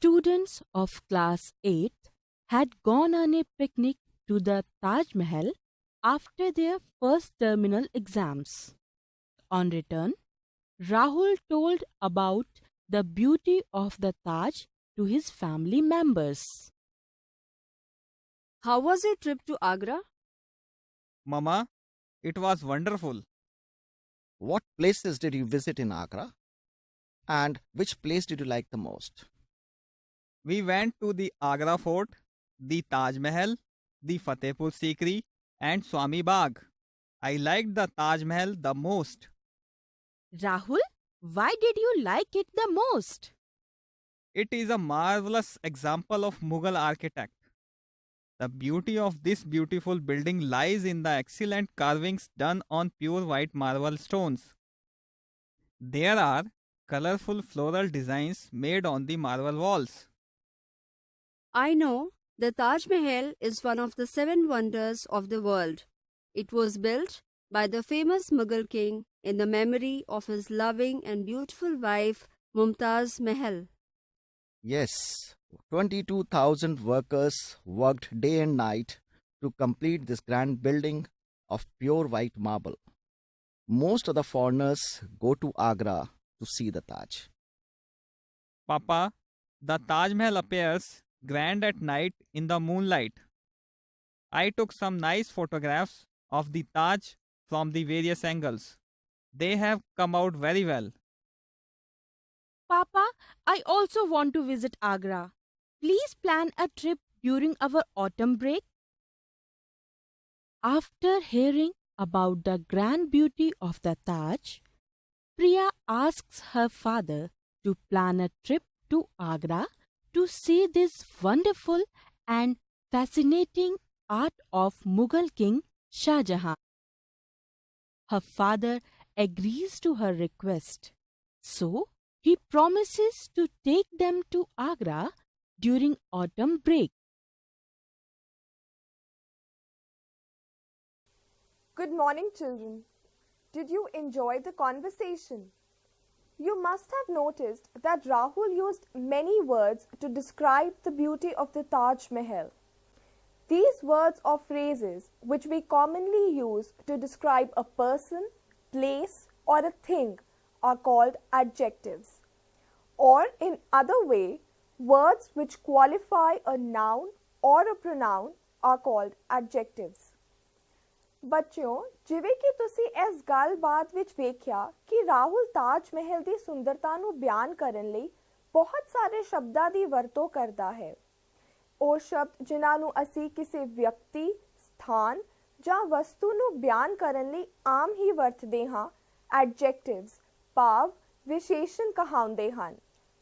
Students of class 8 had gone on a picnic to the Taj Mahal after their first terminal exams. On return, Rahul told about the beauty of the Taj to his family members. How was your trip to Agra? Mama, it was wonderful. What places did you visit in Agra? And which place did you like the most? We went to the Agra Fort, the Taj Mahal, the Fatehpur Sikri, and Swami Bagh. I liked the Taj Mahal the most. Rahul, why did you like it the most? It is a marvelous example of Mughal architect. The beauty of this beautiful building lies in the excellent carvings done on pure white marble stones. There are colorful floral designs made on the marble walls. I know the Taj Mahal is one of the 7 wonders of the world. It was built by the famous Mughal king in the memory of his loving and beautiful wife Mumtaz Mahal. Yes, 22,000 workers worked day and night to complete this grand building of pure white marble. Most of the foreigners go to Agra to see the Taj. Papa, the Taj Mahal appears grand at night in the moonlight. I took some nice photographs of the Taj from the various angles. They have come out very well. Papa, I also want to visit Agra. Please plan a trip during our autumn break. After hearing about the grand beauty of the Taj, Priya asks her father to plan a trip to Agra to see this wonderful and fascinating art of Mughal King Shah Jahan. Her father agrees to her request, so he promises to take them to Agra during autumn break. Good morning, children. Did you enjoy the conversation? You must have noticed that Rahul used many words to describe the beauty of the Taj Mahal. These words or phrases, which we commonly use to describe a person, place, or a thing, are called adjectives. Or in other way, words which qualify a noun or a pronoun are called adjectives. ਬੱਚਿਓ, ਜਿਵੇਂ ਕਿ ਤੁਸੀਂ ਇਸ ਗੱਲਬਾਤ ਵਿੱਚ ਵੇਖਿਆ ਕਿ ਰਾਹੁਲ ਤਾਜ ਮਹਿਲ ਦੀ ਸੁੰਦਰਤਾ ਨੂੰ ਬਿਆਨ ਕਰਨ ਲਈ ਬਹੁਤ ਸਾਰੇ ਸ਼ਬਦਾਂ ਦੀ ਵਰਤੋਂ ਕਰਦਾ ਹੈ। ਉਹ ਸ਼ਬਦ ਜਿਨ੍ਹਾਂ ਨੂੰ ਅਸੀਂ ਕਿਸੇ ਵਿਅਕਤੀ, ਸਥਾਨ ਜਾਂ ਵਸਤੂ ਨੂੰ ਬਿਆਨ ਕਰਨ ਲਈ ਆਮ ਹੀ ਵਰਤਦੇ ਹਾਂ, ਐਡਜੈਕਟਿਵਸ ਭਾਵ ਵਿਸ਼ੇਸ਼ਣ ਕਹਾਉਂਦੇ ਹਨ।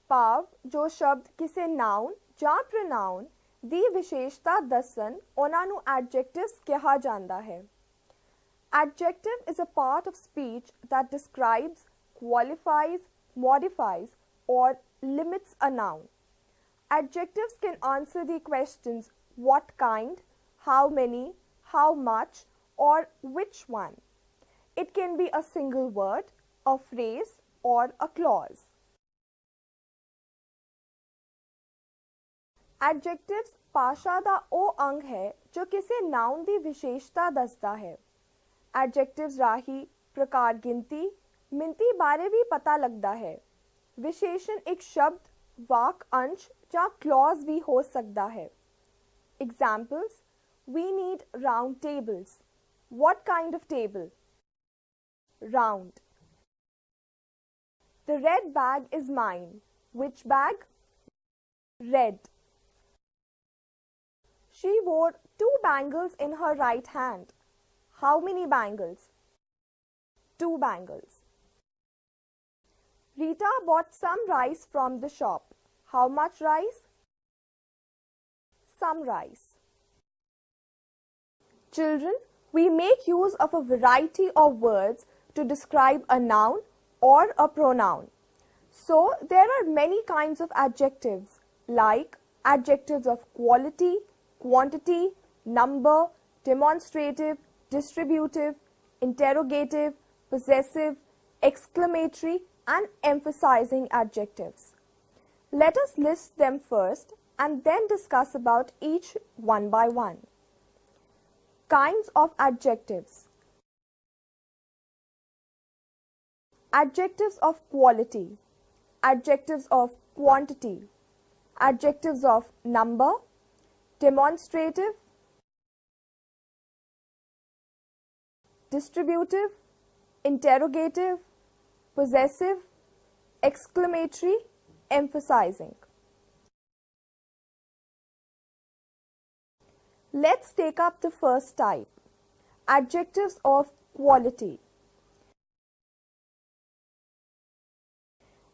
ਭਾਵ ਜੋ ਸ਼ਬਦ ਕਿਸੇ ਨਾਉਨ ਜਾਂ ਪ੍ਰੋਨਾਉਨ ਦੀ ਵਿਸ਼ੇਸ਼ਤਾ ਦੱਸਣ, ਉਹਨਾਂ ਨੂੰ ਐਡਜੈਕਟਿਵਸ ਕਿਹਾ ਜਾਂਦਾ ਹੈ। Adjective is a part of speech that describes, qualifies, modifies, or limits a noun. Adjectives can answer the questions what kind, how many, how much, or which one. It can be a single word, a phrase, or a clause. Adjectives ਭਾਸ਼ਾ ਦਾ ਉਹ ਅੰਗ ਹੈ ਜੋ ਕਿਸੇ noun ਦੀ ਵਿਸ਼ੇਸ਼ਤਾ ਦੱਸਦਾ ਹੈ। Adjectives ਰਾਹੀਂ ਪ੍ਰਕਾਰ ਗਿਣਤੀ, ਮਿਣਤੀ ਬਾਰੇ ਵੀ ਪਤਾ ਲੱਗਦਾ ਹੈ। ਵਿਸ਼ੇਸ਼ਣ ਇੱਕ ਸ਼ਬਦ, ਵਾਕ ਅੰਸ਼ ਜਾਂ clause ਵੀ ਹੋ ਸਕਦਾ ਹੈ। Examples: We need round tables. What kind of table? Round. The red bag is mine. Which bag? Red. She wore 2 bangles in her right hand. How many bangles? 2 bangles. Rita bought some rice from the shop. How much rice? Some rice. Children, we make use of a variety of words to describe a noun or a pronoun. So, there are many kinds of adjectives, like adjectives of quality, quantity, number, demonstrative, distributive, interrogative, possessive, exclamatory, and emphasizing adjectives. Let us list them first and then discuss about each one by one. Kinds of adjectives. Adjectives of quality, adjectives of quantity, adjectives of number, demonstrative, distributive, interrogative, possessive, exclamatory, emphasizing. Let's take up the first type, adjectives of quality.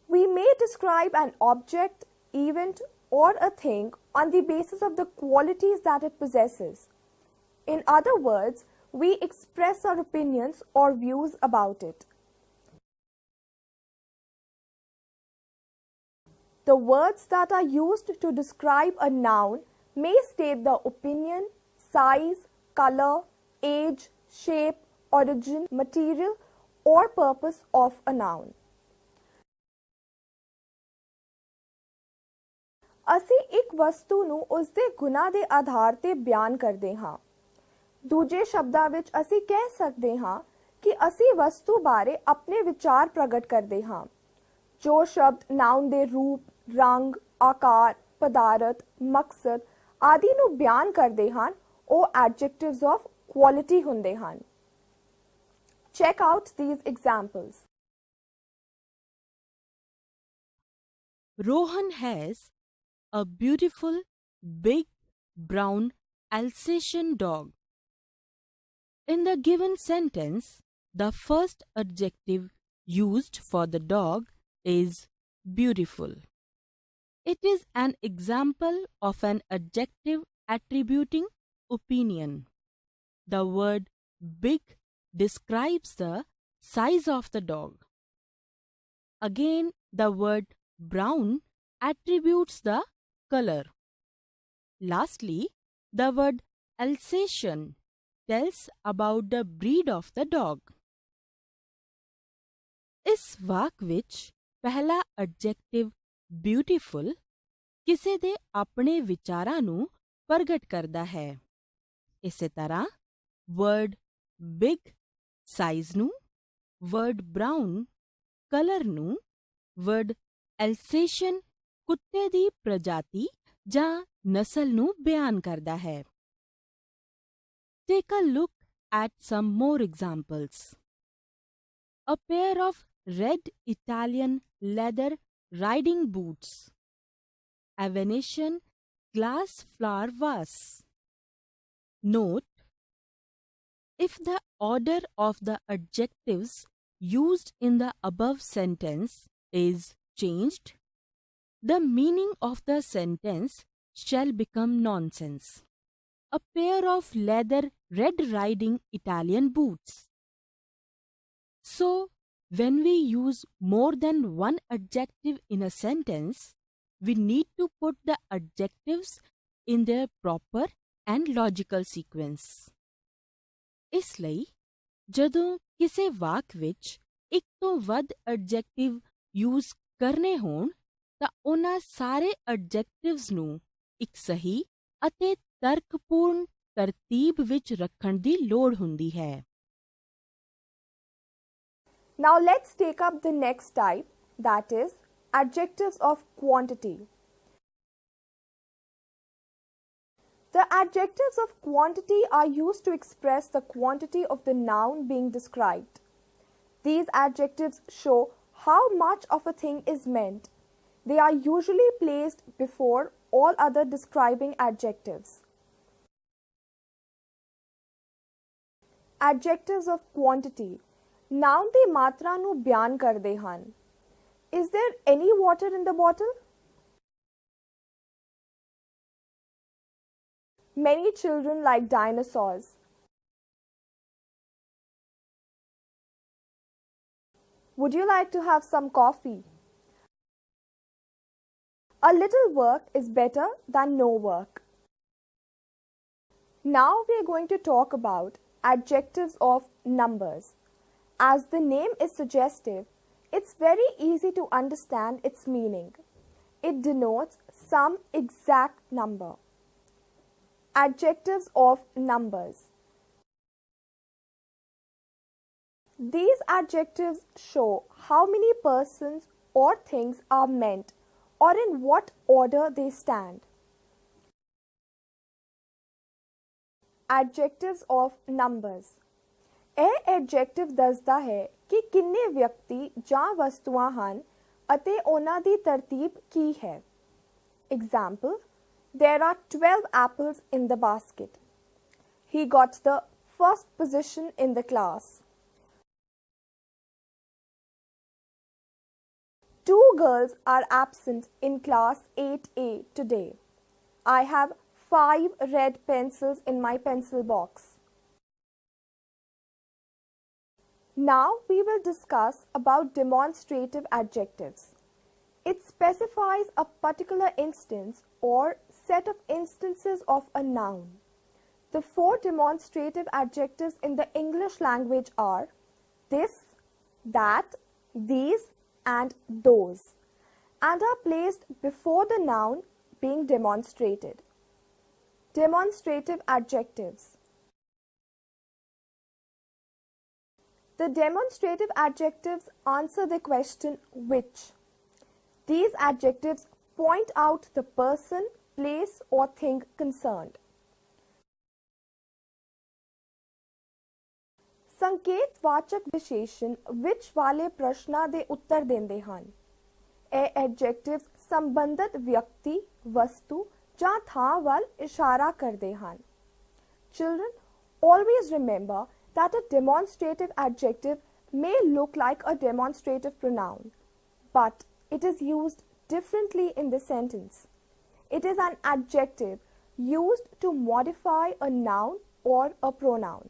We may describe an object, event, or a thing on the basis of the qualities that it possesses. In other words, we express our opinions or views about it. The words that are used to describe a noun may state the opinion, size, color, age, shape, origin, material, or purpose of a noun. ਅਸੀਂ ਇੱਕ ਵਸਤੂ ਨੂੰ ਉਸ ਦੇ ਗੁਣਾਂ ਦੇ ਆਧਾਰ ਤੇ ਬਿਆਨ ਕਰਦੇ ਹਾਂ। ਦੂਜੇ ਸ਼ਬਦਾਂ ਵਿੱਚ ਅਸੀਂ ਕਹਿ ਸਕਦੇ ਹਾਂ ਕਿ ਅਸੀਂ ਵਸਤੂ ਬਾਰੇ ਆਪਣੇ ਵਿਚਾਰ ਪ੍ਰਗਟ ਕਰਦੇ ਹਾਂ। ਜੋ ਸ਼ਬਦ ਨਾਉਨ ਦੇ ਰੂਪ, ਰੰਗ, ਆਕਾਰ, ਪਦਾਰਥ, ਮਕਸਦ ਆਦਿ ਨੂੰ ਬਿਆਨ ਕਰਦੇ ਹਨ, ਉਹ ਐਡਜੈਕਟਿਵਸ ਆਫ ਕੁਆਲਿਟੀ ਹੁੰਦੇ ਹਨ। Check out these examples. Rohan has a beautiful, big, brown Alsatian dog. In the given sentence, the first adjective used for the dog is beautiful. It is an example of an adjective attributing opinion. The word big describes the size of the dog. Again, the word brown attributes the color. Lastly, the word Alsatian tells about the breed of the dog. ਇਸ ਵਾਕ ਵਿੱਚ ਪਹਿਲਾ adjective beautiful ਕਿਸੇ ਦੇ ਆਪਣੇ ਵਿਚਾਰਾਂ ਨੂੰ ਪ੍ਰਗਟ ਕਰਦਾ ਹੈ। ਇਸੇ ਤਰ੍ਹਾਂ word big size ਨੂੰ, word brown color ਨੂੰ, word Alsatian ਕੁੱਤੇ ਦੀ ਪ੍ਰਜਾਤੀ ਜਾਂ ਨਸਲ ਨੂੰ ਬਿਆਨ ਕਰਦਾ ਹੈ। Take a look at some more examples. A pair of red Italian leather riding boots. A Venetian glass flower vase. Note, if the order of the adjectives used in the above sentence is changed, the meaning of the sentence shall become nonsense. A pair of leather red riding Italian boots. So, when we use more than one adjective in a sentence, we need to put the adjectives in their proper and logical sequence. ਇਸ ਲਈ ਜਦੋਂ ਕਿਸੇ ਵਾਕ ਵਿੱਚ ਇੱਕ ਤੋਂ ਵੱਧ adjective use ਕਰਨੇ ਹੋਣ ਤਾਂ ਉਹਨਾਂ ਸਾਰੇ adjectives ਨੂੰ ਇੱਕ ਸਹੀ ਅਤੇ ਤਰਕਪੂਰਨ ਤਰਤੀਬ ਵਿੱਚ ਰੱਖਣ ਦੀ ਲੋੜ ਹੁੰਦੀ ਹੈ। Now let's take up the next type, that is adjectives of quantity. The adjectives of quantity are used to express the quantity of the noun being described. These adjectives show how much of a thing is meant. They are usually placed before all other describing adjectives. Adjectives of quantity. Noun ਦੀ ਮਾਤਰਾ ਨੂੰ ਬਿਆਨ ਕਰਦੇ ਹਨ। Is there any water in the bottle? Many children like dinosaurs. Would you like to have some coffee? A little work is better than no work. Now we are going to talk about adjectives of numbers. As the name is suggestive, it's very easy to understand its meaning. It denotes some exact number. Adjectives of numbers. These adjectives show how many persons or things are meant or in what order they stand. Adjectives of numbers. ਇਹ adjective ਦੱਸਦਾ ਹੈ ਕਿ ਕਿੰਨੇ ਵਿਅਕਤੀ ਜਾਂ ਵਸਤੂਆਂ ਹਨ ਅਤੇ ਉਹਨਾਂ ਦੀ ਤਰਤੀਬ ਕੀ ਹੈ. Example, there are 12 apples in the basket. He got the first position in the class. 2 girls are absent in class 8A today. I have 5 red pencils in my pencil box. Now we will discuss about demonstrative adjectives. It specifies a particular instance or set of instances of a noun. The 4 demonstrative adjectives in the English language are this, that, these, and those, and are placed before the noun being demonstrated. Demonstrative adjectives. The demonstrative adjectives answer the question which. These adjectives point out the person, place, or thing concerned. ਸੰਕੇਤਵਾਚਕ ਵਿਸ਼ੇਸ਼ਣ ਵਿੱਚ ਵਾਲੇ ਪ੍ਰਸ਼ਨਾਂ ਦੇ ਉੱਤਰ ਦਿੰਦੇ ਹਨ. ਇਹ ਐਡਜੈਕਟਿਵਸ ਸੰਬੰਧਿਤ ਵਿਅਕਤੀ, ਵਸਤੂ ਜਾਂ ਥਾਂ ਵੱਲ ਇਸ਼ਾਰਾ ਕਰਦੇ ਹਨ. Children, always remember that a demonstrative adjective may look like a demonstrative pronoun, but it is used differently in the sentence. It is an adjective used to modify a noun or a pronoun.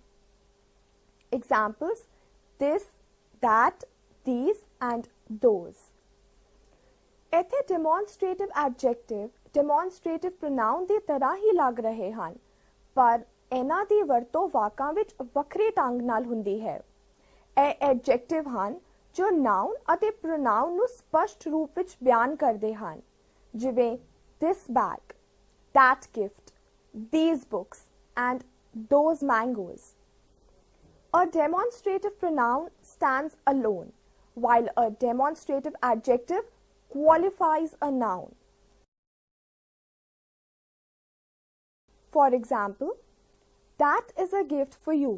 Examples, this, that, these, and those. ਇੱਥੇ demonstrative adjective demonstrative pronoun ਦੀ ਤਰ੍ਹਾਂ ਹੀ ਲੱਗ ਰਹੇ ਹਨ, ਪਰ ਇਹਨਾਂ ਦੀ ਵਰਤੋਂ ਵਾਕਾਂ ਵਿੱਚ ਵੱਖਰੇ ਢੰਗ ਨਾਲ ਹੁੰਦੀ ਹੈ. ਇਹ adjective ਹਨ ਜੋ noun ਅਤੇ pronoun ਨੂੰ ਸਪਸ਼ਟ ਰੂਪ ਵਿੱਚ ਬਿਆਨ ਕਰਦੇ ਹਨ, ਜਿਵੇਂ this bag, that gift, these books, and those mangoes. A demonstrative pronoun stands alone, while a demonstrative adjective qualifies a noun. For example, that is a gift for you.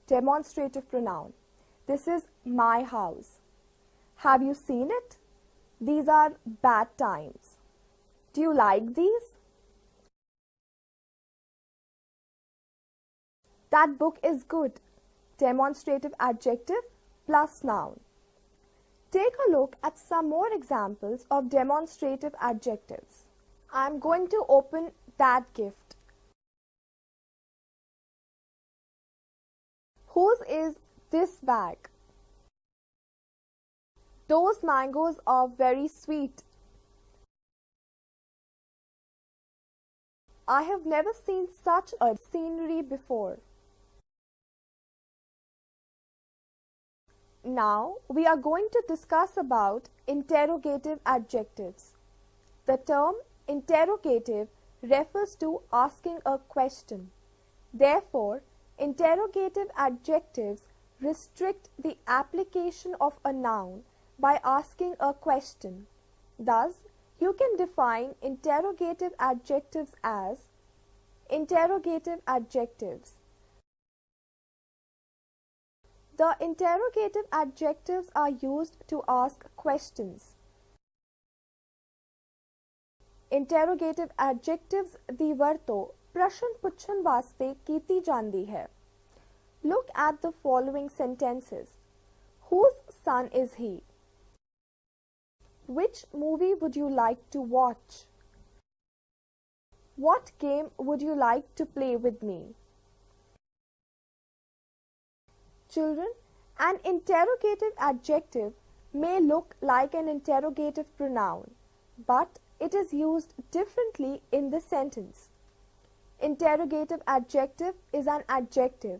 Demonstrative pronoun. This is my house. Have you seen it? These are bad times. Do you like these? That book is good. Demonstrative adjective plus noun. Take a look at some more examples of demonstrative adjectives. I am going to open that gift. Whose is this bag? Those mangoes are very sweet. I have never seen such a scenery before. Now we are going to discuss about interrogative adjectives. The term interrogative refers to asking a question. Therefore, interrogative adjectives restrict the application of a noun by asking a question. Thus, you can define interrogative adjectives as interrogative adjectives. The interrogative adjectives are used to ask questions. Interrogative adjectives ਦੀ ਵਰਤੋਂ ਪ੍ਰਸ਼ਨ ਪੁੱਛਣ ਵਾਸਤੇ ਕੀਤੀ ਜਾਂਦੀ ਹੈ. Look at the following sentences. Whose son is he? Which movie would you like to watch? What game would you like to play with me? Children, an interrogative adjective may look like an interrogative pronoun, but it is used differently in the sentence. Interrogative adjective is an adjective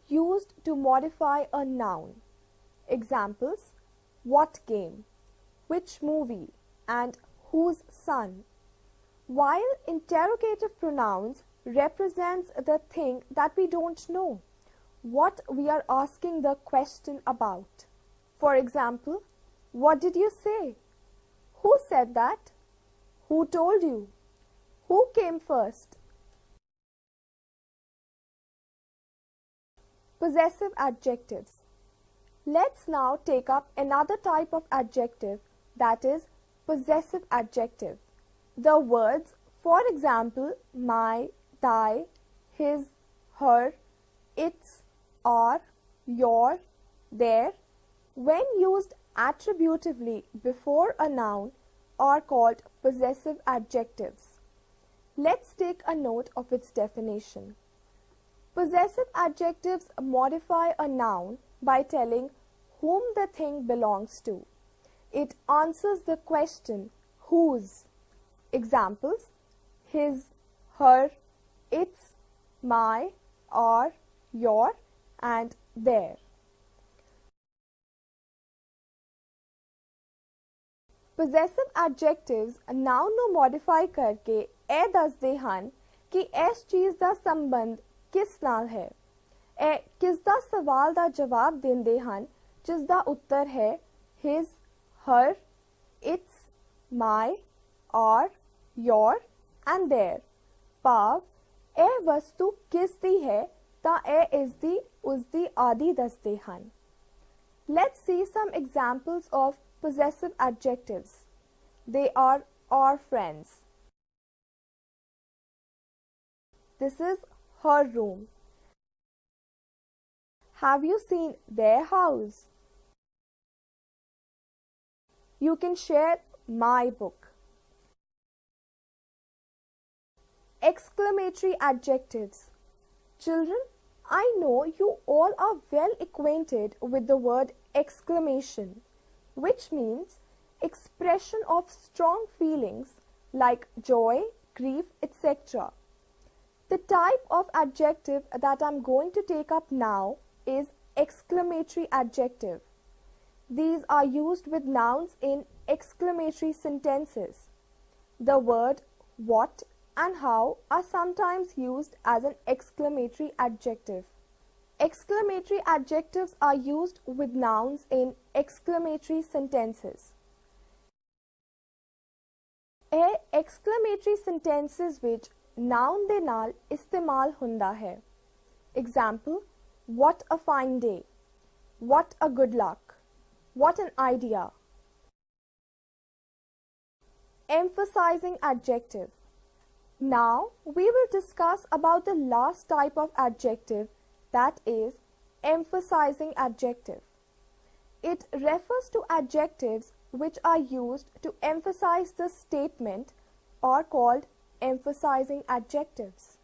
used to modify a noun. Examples, what game, which movie, and whose son, while interrogative pronouns represents the thing that we don't know, what we are asking the question about. For example, what did you say? Who said that? Who told you? Who came first? Possessive adjectives. Let's now take up another type of adjective, that is possessive adjective. The words, for example, my, thy, his, her, its, our, your, their, when used attributively before a noun, are called possessive adjectives. Let's take a note of its definition. Possessive adjectives modify a noun by telling whom the thing belongs to. It answers the question whose. Examples: his, her, its, my, our, your, and their. Possessive adjectives noun ਨੂੰ modify ਕਰਕੇ ਇਹ ਦੱਸਦੇ ਹਨ ਕਿ ਇਸ ਚੀਜ਼ ਦਾ ਸੰਬੰਧ ਕਿਸ ਨਾਲ ਹੈ। ਇਹ ਕਿਸ ਦਾ ਸਵਾਲ ਦਾ ਜਵਾਬ ਦਿੰਦੇ ਹਨ ਜਿਸ ਦਾ ਉੱਤਰ ਹੈ his, her, its, my, our, your and their। ਭਾਵ ਇਹ ਵਸਤੂ ਕਿਸ ਦੀ ਹੈ ਤਾਂ ਇਹ ਇਸ ਦੀ ਉਸ ਦੀ ਆਦਿ ਦੱਸਦੇ ਹਨ। Let's see some examples of possessive adjectives. They are our friends. This is her room. Have you seen their house? You can share my book. Exclamatory adjectives. Children, I know you all are well acquainted with the word exclamation, which means expression of strong feelings like joy, grief, etc. The type of adjective that I'm going to take up now is exclamatory adjective. These are used with nouns in exclamatory sentences. The word what and how are sometimes used as an exclamatory adjective. Exclamatory adjectives are used with nouns in exclamatory sentences. ਇਹ exclamatory sentences ਵਿੱਚ noun ਦੇ ਨਾਲ ਇਸਤੇਮਾਲ ਹੁੰਦਾ ਹੈ। Example: what a fine day, what a good luck, what an idea. Emphasizing adjective. Now we will discuss about the last type of adjective, that is emphasizing adjective. It refers to adjectives which are used to emphasize the statement or called emphasizing adjectives.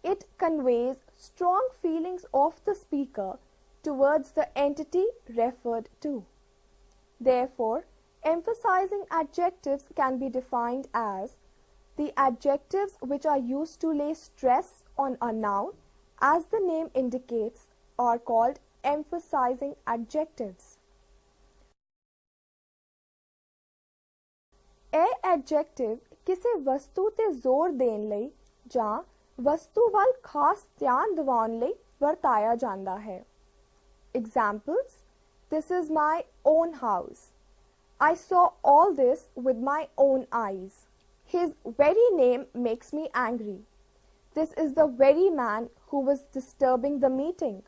It conveys strong feelings of the speaker towards the entity referred to. Therefore, emphasizing adjectives can be defined as the adjectives which are used to lay stress on a noun, as the name indicates, are called emphasizing adjectives. ਇਹ adjective ਕਿਸੇ ਵਸਤੂ ਤੇ ਜ਼ੋਰ ਦੇਣ ਲਈ ਜਾਂ ਵਸਤੂ ਵੱਲ ਖਾਸ ਧਿਆਨ ਦਿਵਾਉਣ ਲਈ ਵਰਤਾਇਆ ਜਾਂਦਾ ਹੈ। Examples: this is my own house. I saw all this with my own eyes. His very name makes me angry. This is the very man who was disturbing the meeting.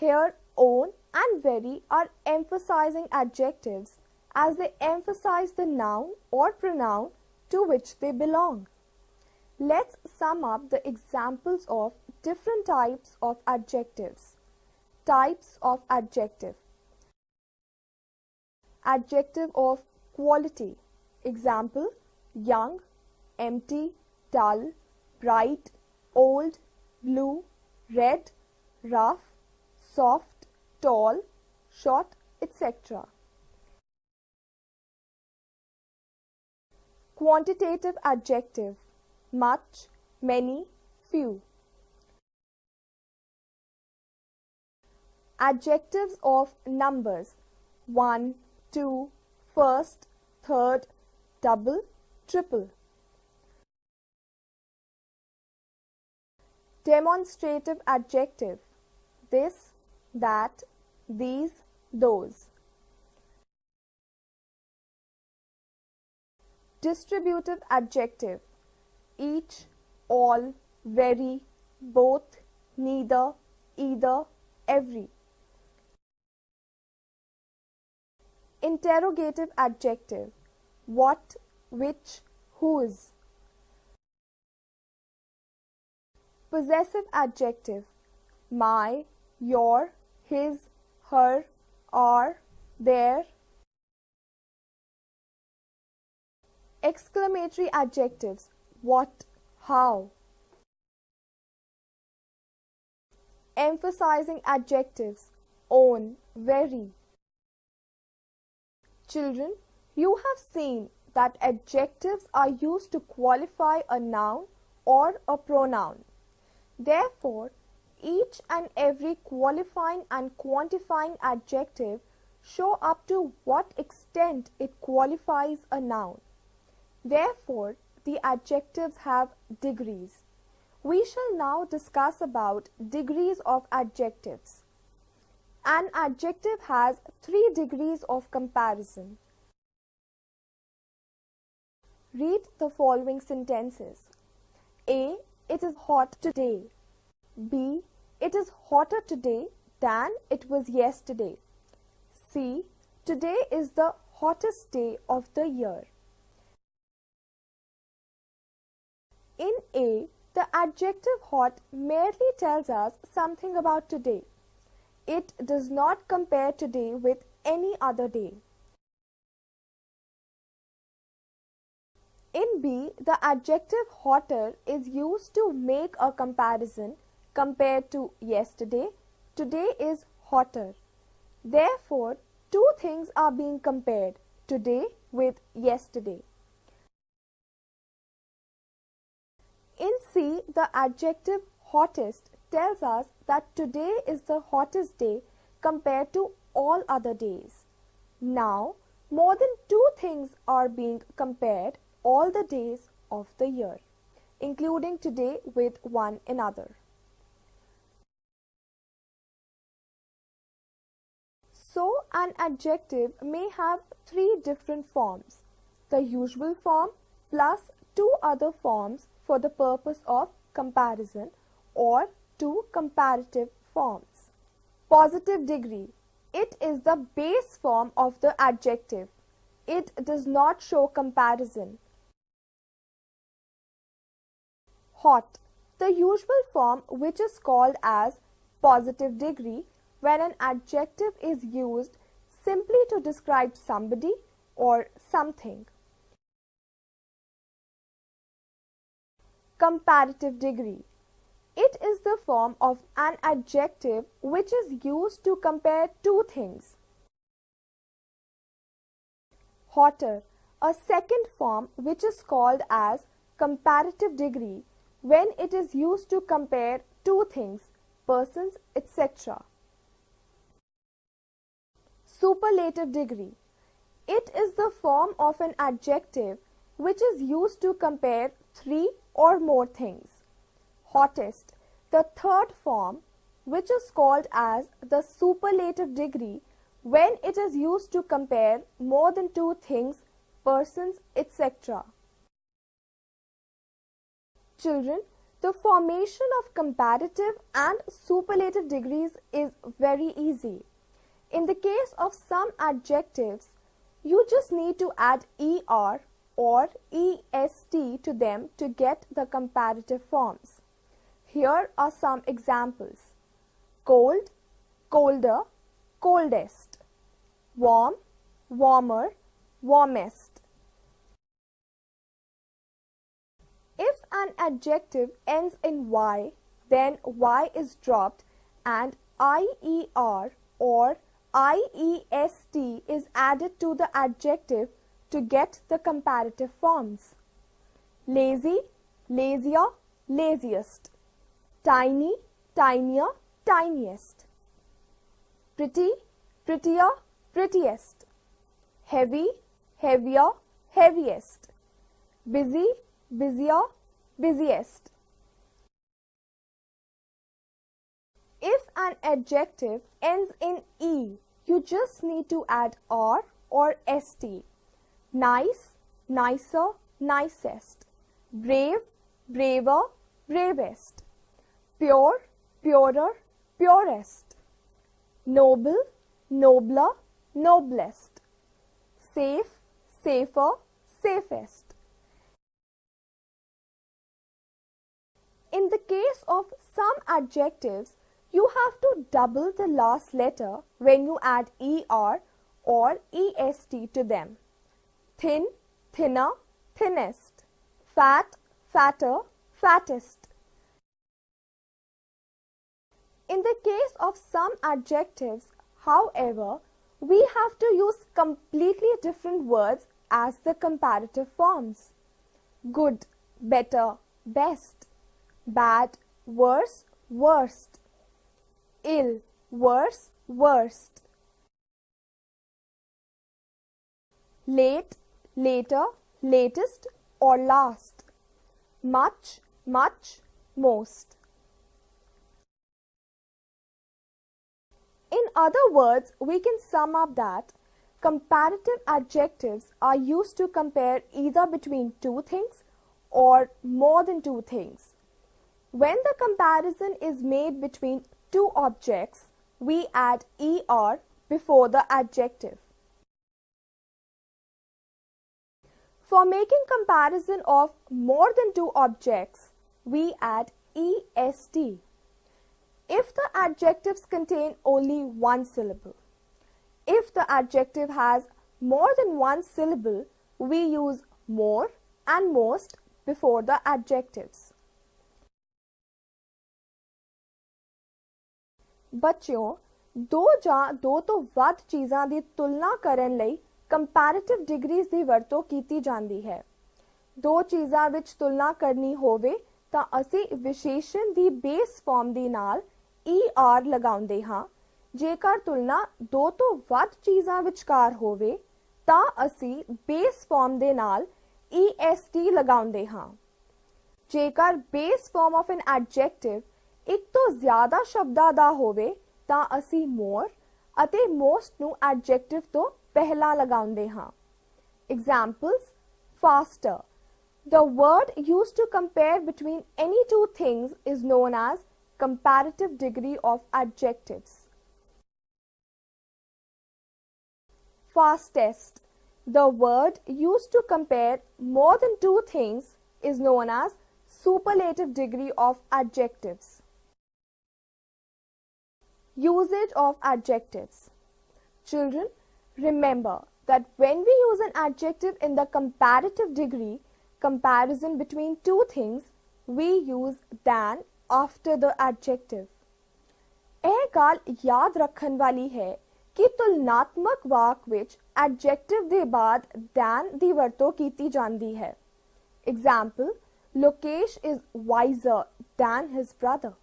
Here, own and very are emphasizing adjectives as they emphasize the noun or pronoun to which they belong. Let's sum up the examples of different types of adjectives. Types of adjective. Adjective of quality. Example: young, empty, dull, bright, old, blue, red, rough, soft, tall, short, etc. Quantitative adjective. Much, many, few. Adjectives of numbers. one, two, first, third, double, triple. Demonstrative adjective: this, that, these, those. Distributive adjective: each, all, very, both, neither, either, every. Interrogative adjective: what, which, whose. Possessive adjective: my, your, his, her, our, their. Exclamatory adjectives: what, how. Emphasizing adjectives: own, very. Children, you have seen that adjectives are used to qualify a noun or a pronoun. Therefore, each and every qualifying and quantifying adjective show up to what extent it qualifies a noun. Therefore, the adjectives have degrees. We shall now discuss about degrees of adjectives. An adjective has 3 degrees of comparison. Read the following sentences. A. It is hot today. B. It is hotter today than it was yesterday. C. Today is the hottest day of the year. In A, the adjective hot merely tells us something about today. It does not compare today with any other day. In B, the adjective hotter is used to make a comparison compared to yesterday. Today is hotter. Therefore, 2 things are being compared, today with yesterday. In C, the adjective hottest tells us that today is the hottest day compared to all other days. Now, more than 2 things are being compared all the days of the year, including today with one another. So, an adjective may have 3 different forms: the usual form plus 2 other forms for the purpose of comparison, or 2 comparative forms. Positive degree. It is the base form of the adjective. It does not show comparison. Hot. The usual form, which is called as positive degree when an adjective is used simply to describe somebody or something. Comparative degree. It is the form of an adjective which is used to compare 2 things. Hotter. A second form which is called as comparative degree when it is used to compare 2 things, persons, etc. Superlative degree. It is the form of an adjective which is used to compare 3 or more things. Hottest. The third form, which is called as the superlative degree when it is used to compare more than 2 things, persons, etc. Children, the formation of comparative and superlative degrees is very easy. In the case of some adjectives, you just need to add er or est to them to get the comparative forms. Here are some examples. Cold, colder, coldest. Warm, warmer, warmest. If an adjective ends in y, then y is dropped and ier or iest is added to the adjective to get the comparative forms. Lazy, lazier, laziest. Tiny, tinier, tiniest. Pretty, prettier, prettiest. Heavy, heavier, heaviest. Busy, busier, busiest. If an adjective ends in E, you just need to add R or ST. Nice, nicer, nicest. Brave, braver, bravest. Pure, purer, purest. Noble, nobler, noblest. Safe, safer, safest. In the case of some adjectives, you have to double the last letter when you add ER or EST to them. Thin, thinner, thinnest. Fat, fatter, fattest. In the case of some adjectives, however, we have to use completely different words as the comparative forms. Good, better, best. Bad, worse, worst. Ill, worse, worst. Late, later, latest or last. Much, much, most. In other words, we can sum up that comparative adjectives are used to compare either between two things or more than two things. When the comparison is made between two objects, we add ER before the adjective. For making comparison of more than two objects, we add EST. If the adjectives contain only one syllable. If the adjective has more than one syllable, we use more and most before the adjectives. ਬੱਚਿਓ ਦੋ ਜਾਂ ਦੋ ਤੋਂ ਵੱਧ ਚੀਜ਼ਾਂ ਦੀ ਤੁਲਨਾ ਕਰਨ ਲਈ ਕੰਪੈਰੀਟਿਵ ਡਿਗਰੀਜ਼ ਦੀ ਵਰਤੋਂ ਕੀਤੀ ਜਾਂਦੀ ਹੈ। ਦੋ ਚੀਜ਼ਾਂ ਵਿੱਚ ਤੁਲਨਾ ਕਰਨੀ ਹੋਵੇ ਤਾਂ ਅਸੀਂ ਵਿਸ਼ੇਸ਼ਣ ਦੀ ਬੇਸ ਫਾਰਮ ਦੇ ਨਾਲ ER ਲਗਾਉਂਦੇ ਹਾਂ। ਜੇਕਰ ਤੁਲਨਾ ਦੋ ਤੋਂ ਵੱਧ ਚੀਜ਼ਾਂ ਵਿਚਕਾਰ ਹੋਵੇ ਤਾਂ ਅਸੀਂ ਬੇਸ ਫਾਰਮ ਦੇ ਨਾਲ EST ਲਗਾਉਂਦੇ ਹਾਂ। ਜੇਕਰ base farm of N adjective ਇੱਕ ਤੋਂ ਜ਼ਿਆਦਾ ਸ਼ਬਦਾਂ ਦਾ ਹੋਵੇ ਤਾਂ ਅਸੀਂ more ਅਤੇ most ਨੂੰ ਐਡਜੈਕਟਿਵ ਤੋਂ ਪਹਿਲਾਂ ਲਗਾਉਂਦੇ ਹਾਂ। Examples: faster. The word used to compare between any two things is known as comparative degree of adjectives. Fastest. The word used to compare more than two things is known as superlative degree of adjectives. Usage of adjectives. Children, remember that when we use an adjective in the comparative degree, comparison between two things, we use than after the adjective. ਇਹ ਗੱਲ ਯਾਦ ਰੱਖਣ ਵਾਲੀ ਹੈ ਕਿ ਤੁਲਨਾਤਮਕ ਵਾਕ ਵਿੱਚ adjective ਦੇ ਬਾਅਦ than ਦੀ ਵਰਤੋਂ ਕੀਤੀ ਜਾਂਦੀ ਹੈ। Example: Lokesh is wiser than his brother.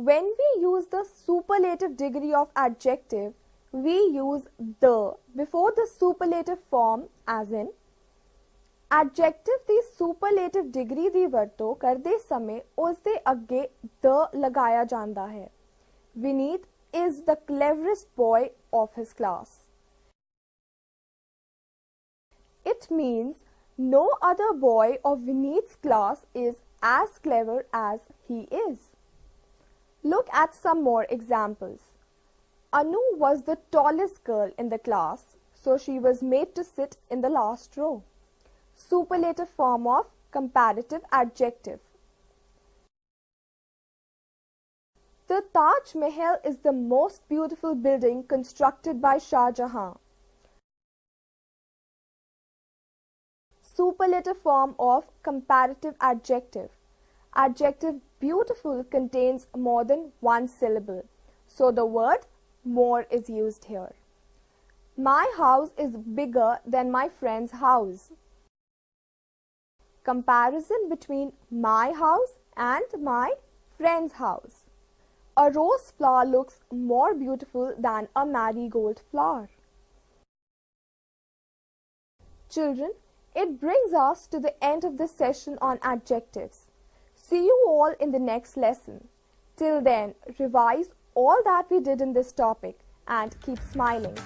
When we use the superlative degree of adjective, we use the before the superlative form as in adjective the superlative degree ਦੀ ਵਰਤੋਂ ਕਰਦੇ ਸਮੇਂ ਉਸ ਦੇ ਅੱਗੇ the ਲਗਾਇਆ ਜਾਂਦਾ ਹੈ। Vineet is the cleverest boy of his class. It means no other boy of Vineet's class is as clever as he is. Look at some more examples. Anu was the tallest girl in the class, so she was made to sit in the last row. Superlative form of comparative adjective. The Taj Mahal is the most beautiful building constructed by Shah Jahan. Superlative form of comparative adjective. Adjective beautiful contains more than one syllable, so the word more is used here. My house is bigger than my friend's house. Comparison between my house and my friend's house. A rose flower looks more beautiful than a marigold flower. Children, it brings us to the end of this session on adjectives. See you all in the next lesson. Till then, revise all that we did in this topic and keep smiling.